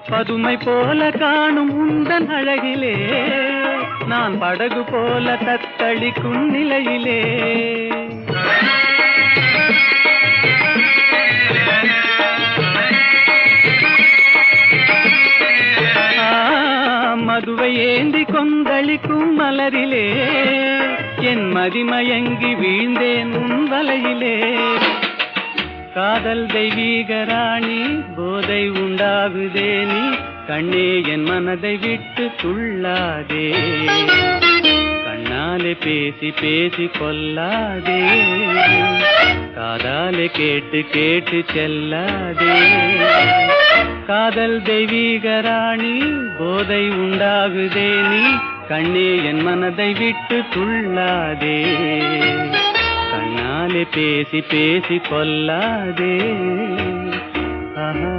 பதுமை போல காணும் உந்தன் அழகிலே நான் படகு போல தத்தளிக்கும் நிலையிலே மதுவை ஏந்தி கொந்தளிக்கும் மலரிலே என் மதிமயங்கி வீழ்ந்தேன் உன் வலையிலே காதல் தெய்வீக ராணி போதை உண்டாகுதே நீ கண்ணே என் மனதை விட்டு துள்ளாதே கண்ணாலே பேசி பேசி கொல்லாதே காதாலே கேட்டு கேட்டு செல்லாதே காதல் தெய்வீக ராணி போதை உண்டாகுதே நீ கண்ணே என் மனதை விட்டு துள்ளாதே கண்ணாலே பேசி பேசி கொல்லாதே ஆஹா